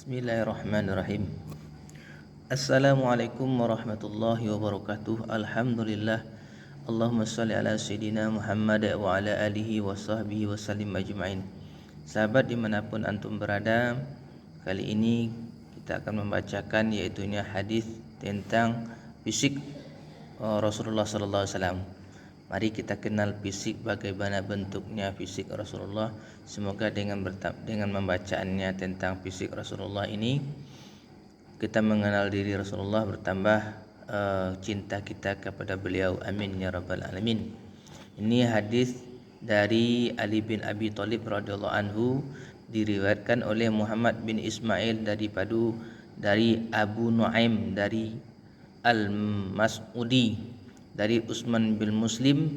Bismillahirrahmanirrahim. Assalamualaikum warahmatullahi wabarakatuh. Alhamdulillah. Allahumma salli ala Sayyidina Muhammad wa ala alihi wa sahbihi wa sallim ajma'in. Sahabat dimanapun antum berada, kali ini kita akan membacakan yaitunya hadis tentang fisik Rasulullah sallallahu alaihi wasallam. Mari kita kenal fisik, bagaimana bentuknya fisik Rasulullah. Semoga dengan membacaannya tentang fisik Rasulullah ini kita mengenal diri Rasulullah, bertambah cinta kita kepada beliau. Amin ya rabbal alamin. Ini hadis dari Ali bin Abi Thalib radhiyallahu anhu, diriwayatkan oleh Muhammad bin Ismail dari Abu Nuaim, dari Al-Mas'udi, dari Utsman bin Muslim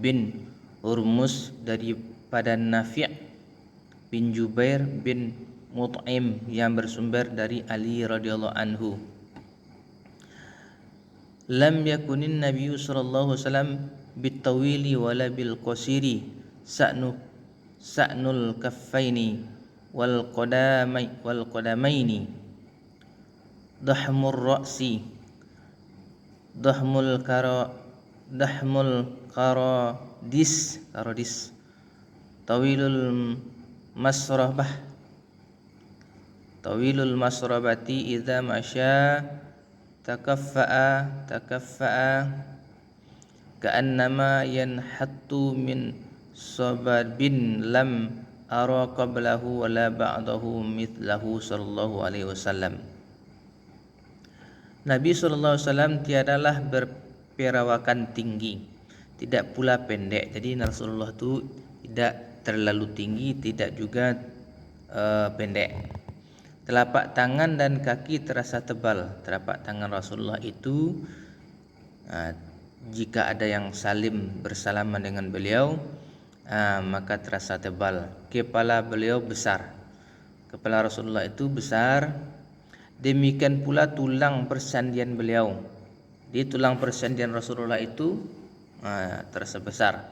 bin Hurmuz, daripada Nafi' bin Jubair bin Mut'im, yang bersumber dari Ali radhiyallahu anhu. Lam yakunin nabiyyu sallallahu alaihi wasallam bitawili wala bil qasiri sa'nul kaffaini wal qadamaini dahmur ra'si dahmul karodis tawilul masrabati idza masya takaffa'a ka'annama yanhattu min sababin lam ara qablahu wala ba'dahu mithlahu sallallahu alaihi wasallam. Nabi SAW tiadalah berperawakan tinggi, tidak pula pendek. Jadi Rasulullah itu tidak terlalu tinggi, tidak juga pendek. Telapak tangan dan kaki terasa tebal. Telapak tangan Rasulullah itu jika ada yang salim bersalaman dengan beliau, maka terasa tebal. Kepala beliau besar. Kepala Rasulullah itu besar. Demikian pula tulang persandian beliau. Di tulang persandian Rasulullah itu terasa besar.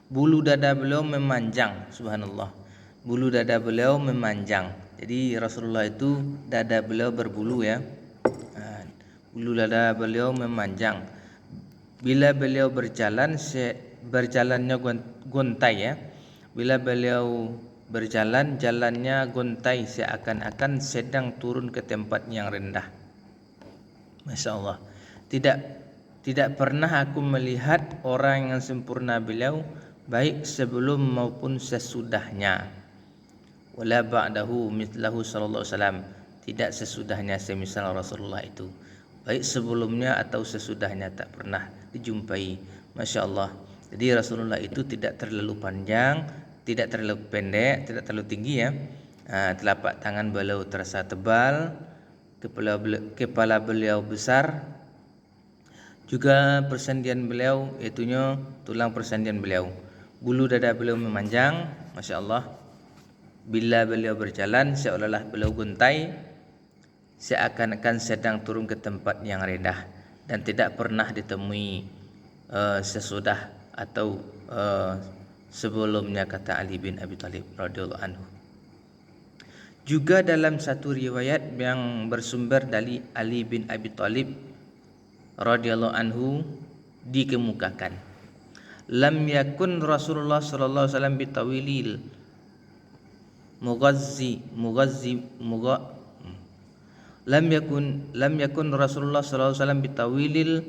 Bulu dada beliau memanjang, subhanallah. Bulu dada beliau memanjang. Jadi Rasulullah itu dada beliau berbulu ya. Bulu dada beliau memanjang. Bila beliau berjalannya gontai ya. Bila beliau berjalan, jalannya gontai, seakan-akan sedang turun ke tempat yang rendah. Masya Allah. Tidak pernah aku melihat orang yang sempurna beliau, baik sebelum maupun sesudahnya. Wala ba'dahu mithlahu sallallahu alaihi wasallam. Tidak sesudahnya semisal Rasulullah itu. Baik sebelumnya atau sesudahnya, tak pernah dijumpai. Masya Allah. Jadi Rasulullah itu tidak terlalu panjang, tidak terlalu pendek, tidak terlalu tinggi ya. Telapak tangan beliau terasa tebal, kepala beliau besar, juga persendian beliau, yaitunya tulang persendian beliau. Bulu dada beliau memanjang, masya Allah. Bila beliau berjalan, seolah-olah beliau guntai, seakan-akan sedang turun ke tempat yang rendah, dan tidak pernah ditemui sesudah atau sebelumnya, kata Ali bin Abi Thalib radhiyallahu anhu. Juga dalam satu riwayat yang bersumber dari Ali bin Abi Thalib radhiyallahu anhu dikemukakan, lam yakun Rasulullah sallallahu alaihi wasallam bitawilil lam yakun Rasulullah sallallahu alaihi wasallam bitawilil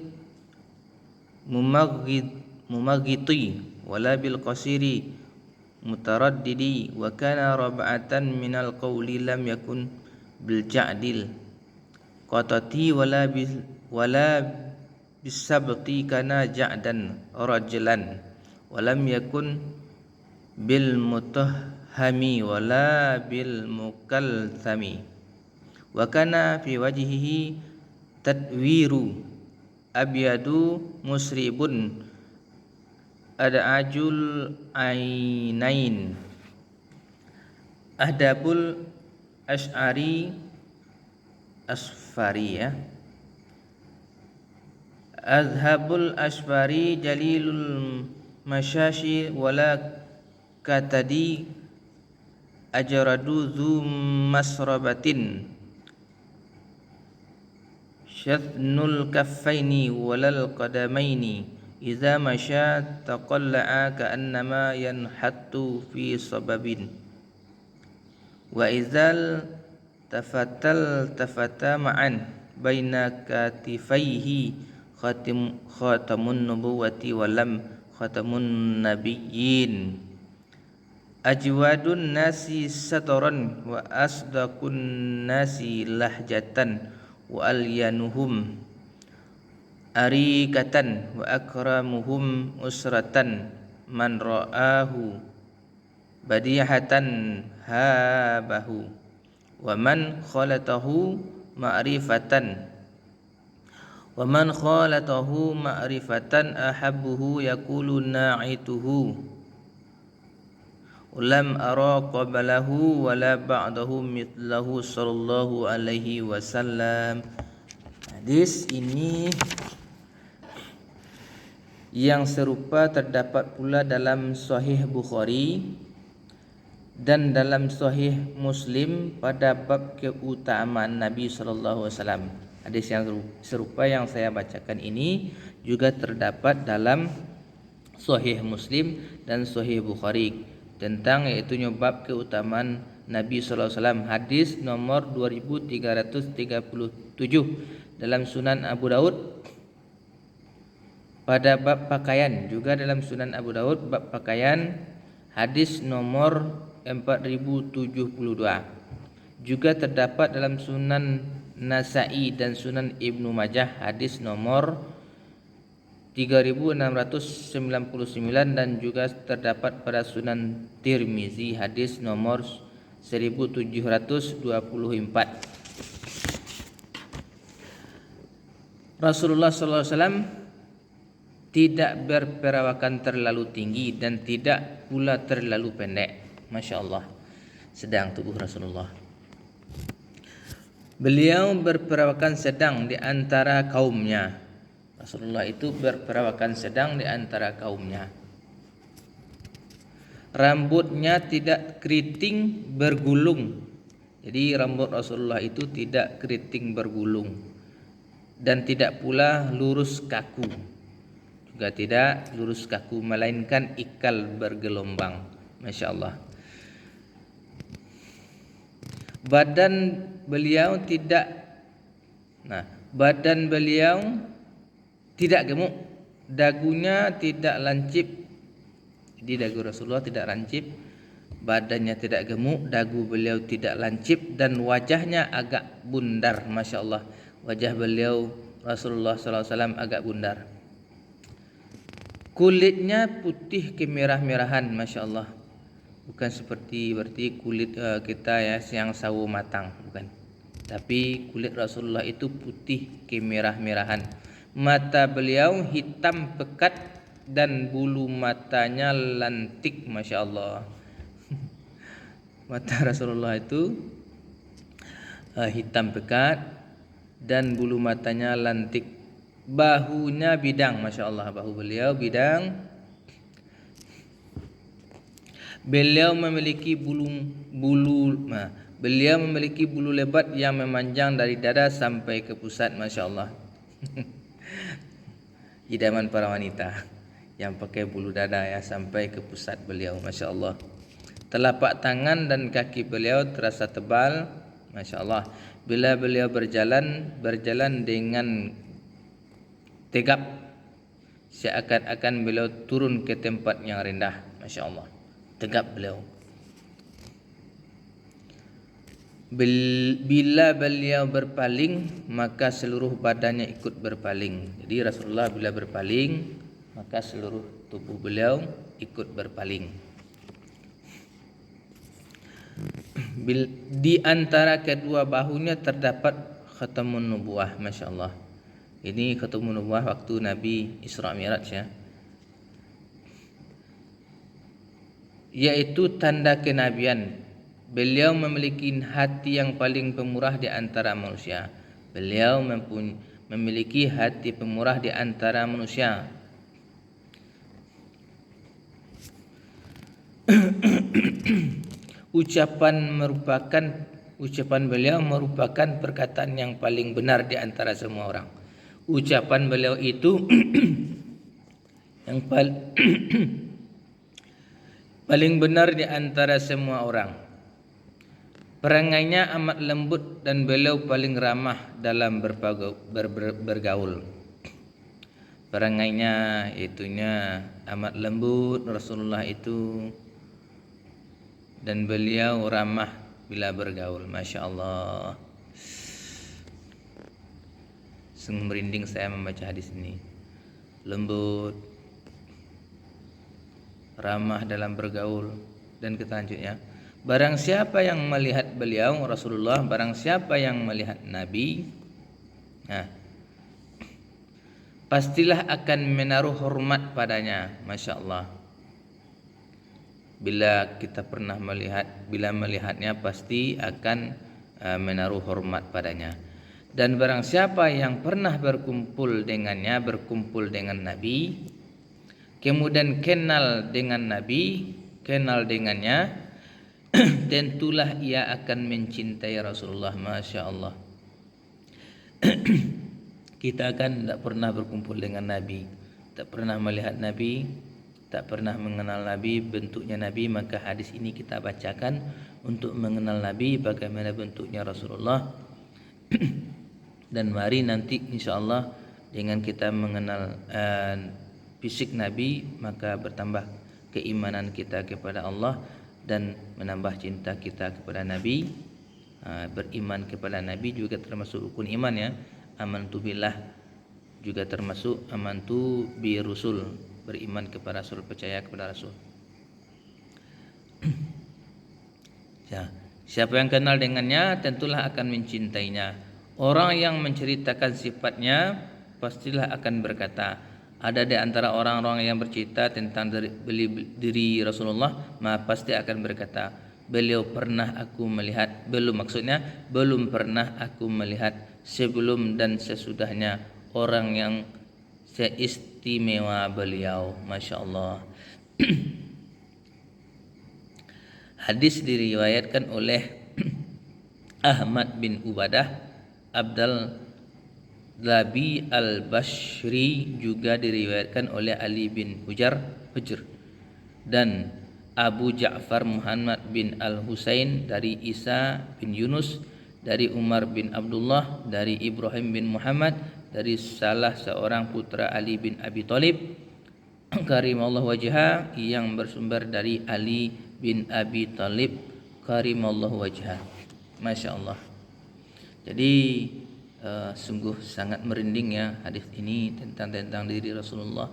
mumaghiti wala bil qasiri mutaraddidi wa kana rab'atan minal qawli lam yakun bil ja'dil qatati wala bisabti kana ja'dan rajulan wa lam yakun bil mutahhami wala bil mukalthami wa kana fi wajhihi tadwiru abyadu musribun ad'ajul ainain. Adabul asfari ya. Azhabul asfari jalilul masyashi wala katadi ajradu dzu masrabatin syathnul kaffaini walal qadamaini idza masya taqalla'a ka'annama yanhattu fi sababin wa idzal tafata ma'an baina katifaihi khatamun nubuwati walam khatamun nabiyyin ajwadun nasi sataran wa asdaqun nasi lahjatan wa alyanuhum arikatan wa akramuhum usratan man ra'ahu badihatan habahu wa man khalatahu ma'rifatan ahabbuhu yaqulu na'ituhu lam ara qablahu wala ba'dahu mithlahu sallallahu alaihi wasallam. Hadis ini yang serupa terdapat pula dalam Sahih Bukhari dan dalam Sahih Muslim pada bab keutamaan Nabi sallallahu alaihi wasallam. Hadis yang serupa yang saya bacakan ini juga terdapat dalam Sahih Muslim dan Sahih Bukhari tentang yaitu bab keutamaan Nabi sallallahu alaihi wasallam. Hadis nomor 2337 dalam Sunan Abu Daud pada bab pakaian, juga dalam Sunan Abu Daud bab pakaian hadis nomor 4072. Juga terdapat dalam Sunan Nasa'i dan Sunan Ibnu Majah hadis nomor 3699 dan juga terdapat pada Sunan Tirmizi hadis nomor 1724. Rasulullah sallallahu alaihi wasallam tidak berperawakan terlalu tinggi dan tidak pula terlalu pendek. Masya Allah, sedang tubuh Rasulullah. Beliau berperawakan sedang di antara kaumnya. Rasulullah itu berperawakan sedang di antara kaumnya. Rambutnya tidak keriting bergulung. Jadi rambut Rasulullah itu tidak keriting bergulung dan tidak pula lurus kaku. Juga tidak lurus kaku, melainkan ikal bergelombang. Masya Allah. Badan beliau tidak gemuk, dagunya tidak lancip. Jadi dagu Rasulullah tidak lancip, badannya tidak gemuk, dagu beliau tidak lancip, dan wajahnya agak bundar. Masya Allah, wajah beliau Rasulullah SAW agak bundar. Kulitnya putih kemerah-merahan, Masya Allah. Bukan seperti kulit kita ya yang sawo matang, bukan. Tapi kulit Rasulullah itu putih kemerah-merahan. Mata beliau hitam pekat dan bulu matanya lantik, Masya Allah. Mata Rasulullah itu hitam pekat dan bulu matanya lantik. Bahunya bidang, Masya Allah, bahu beliau bidang. Beliau memiliki bulu lebat yang memanjang dari dada sampai ke pusat, Masya Allah. Idaman para wanita yang pakai bulu dada ya sampai ke pusat beliau, Masya Allah. Telapak tangan dan kaki beliau terasa tebal, Masya Allah. Bila beliau berjalan dengan tegap, seakan-akan beliau turun ke tempat yang rendah, Masya Allah. Tegap beliau. Bila beliau berpaling, maka seluruh badannya ikut berpaling. Jadi Rasulullah bila berpaling, maka seluruh tubuh beliau ikut berpaling. Di antara kedua bahunya terdapat khatamun nubuwah, Masya Allah. Ini khatamun nubuwah waktu Nabi Isra Mi'raj ya, yaitu tanda kenabian. Beliau memiliki hati yang paling pemurah di antara manusia. Beliau memiliki hati pemurah di antara manusia. Ucapan beliau merupakan perkataan yang paling benar di antara semua orang. Ucapan beliau itu yang paling benar di antara semua orang. Perangainya amat lembut dan beliau paling ramah dalam bergaul. Perangainya itunya amat lembut Rasulullah itu, dan beliau ramah bila bergaul. Masya Allah, sungguh merinding saya membaca hadis ini. Lembut, ramah dalam bergaul. Dan selanjutnya, barang siapa yang melihat beliau Rasulullah, barang siapa yang melihat Nabi, pastilah akan menaruh hormat padanya. Masya Allah. Bila kita pernah melihatnya pasti akan menaruh hormat padanya. Dan barang siapa yang pernah berkumpul dengannya, berkumpul dengan Nabi, kemudian kenal dengannya, tentulah ia akan mencintai Rasulullah. Masya Allah. Kita kan tidak pernah berkumpul dengan Nabi, tak pernah melihat Nabi, tak pernah mengenal Nabi, bentuknya Nabi, maka hadis ini kita bacakan untuk mengenal Nabi, bagaimana bentuknya Rasulullah. Dan mari nanti insyaAllah dengan kita mengenal fisik Nabi, maka bertambah keimanan kita kepada Allah dan menambah cinta kita kepada Nabi. Beriman kepada Nabi juga termasuk rukun iman ya. Amantu billah juga termasuk amantu bi rusul, beriman kepada Rasul, percaya kepada Rasul. Ya, siapa yang kenal dengannya tentulah akan mencintainya. Orang yang menceritakan sifatnya pastilah akan berkata, ada di antara orang-orang yang bercerita tentang diri Rasulullah, maka pasti akan berkata, belum pernah aku melihat sebelum dan sesudahnya orang yang seistimewa beliau. Masya Allah. Hadis diriwayatkan oleh Ahmad bin Ubadah, Abdul Labi al-Bashri, juga diriwayatkan oleh Ali bin Hujr, dan Abu Ja'far Muhammad bin al-Husain dari Isa bin Yunus, dari Umar bin Abdullah, dari Ibrahim bin Muhammad, dari salah seorang putra Ali bin Abi Thalib karimallahu wajhah, yang bersumber dari Ali bin Abi Thalib karimallahu wajhah. Masya Allah. Jadi sungguh sangat merinding ya hadis ini tentang diri Rasulullah.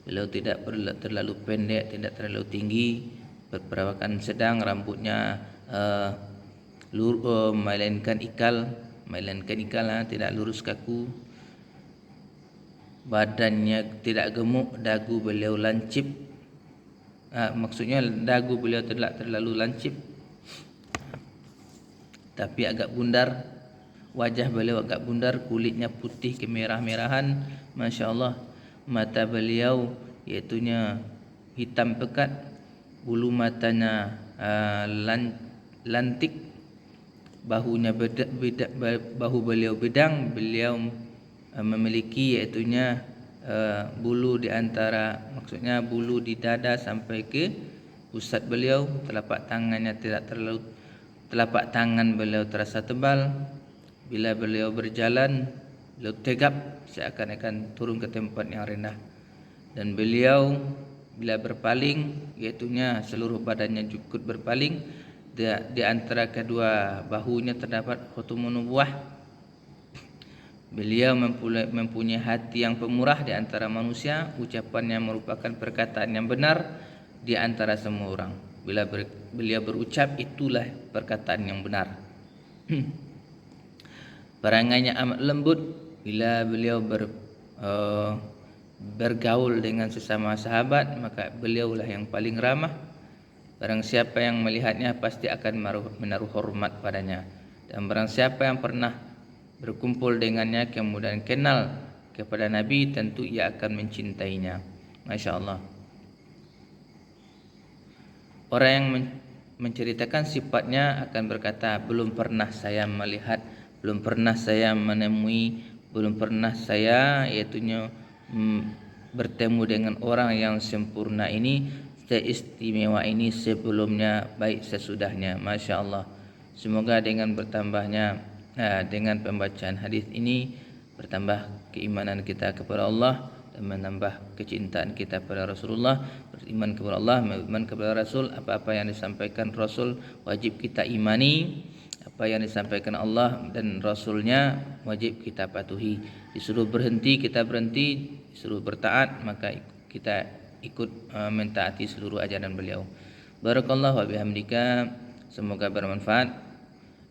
Beliau tidak terlalu pendek, tidak terlalu tinggi, berperawakan sedang, rambutnya melainkan ikal, tidak lurus kaku, badannya tidak gemuk, dagu beliau lancip. Maksudnya dagu beliau tidak terlalu lancip, tapi agak bundar. Wajah beliau agak bundar, kulitnya putih kemerah-merahan. Masya Allah. Mata beliau iaitunya hitam pekat, bulu matanya lantik, bahu beliau bedang. Beliau memiliki iaitunya bulu di antara, maksudnya bulu di dada sampai ke pusat beliau. Telapak tangan beliau terasa tebal. Bila beliau berjalan, beliau tegap seakan-akan turun ke tempat yang rendah. Dan beliau bila berpaling, iaitunya seluruh badannya ikut berpaling. Di antara kedua bahunya terdapat khatamun nubuwah. Beliau mempunyai hati yang pemurah di antara manusia. Ucapannya merupakan perkataan yang benar di antara semua orang. Bila beliau berucap, itulah perkataan yang benar. Perangainya amat lembut. Bila beliau bergaul dengan sesama sahabat, maka beliaulah yang paling ramah. Barang siapa yang melihatnya pasti akan menaruh hormat padanya. Dan barang siapa yang pernah berkumpul dengannya kemudian kenal kepada Nabi, tentu ia akan mencintainya. Masya Allah. Orang yang menceritakan sifatnya akan berkata, belum pernah saya melihat, belum pernah saya menemui, belum pernah saya bertemu dengan orang yang sempurna ini, seistimewa ini sebelumnya baik sesudahnya. Masya Allah. Semoga dengan dengan pembacaan hadis ini bertambah keimanan kita kepada Allah dan menambah kecintaan kita kepada Rasulullah. Beriman kepada Allah, beriman kepada Rasul. Apa-apa yang disampaikan Rasul wajib kita imani. Apa yang disampaikan Allah dan Rasulnya wajib kita patuhi. Disuruh berhenti kita berhenti, disuruh bertaat maka kita ikut mentaati seluruh ajaran beliau. Barakallahu wa bihamdika. Semoga bermanfaat.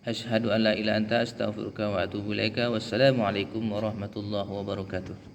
Asyhadu an la ilaha illa anta astaghfiruka wa atubu ilaika. Wassalamualaikum warahmatullahi wabarakatuh.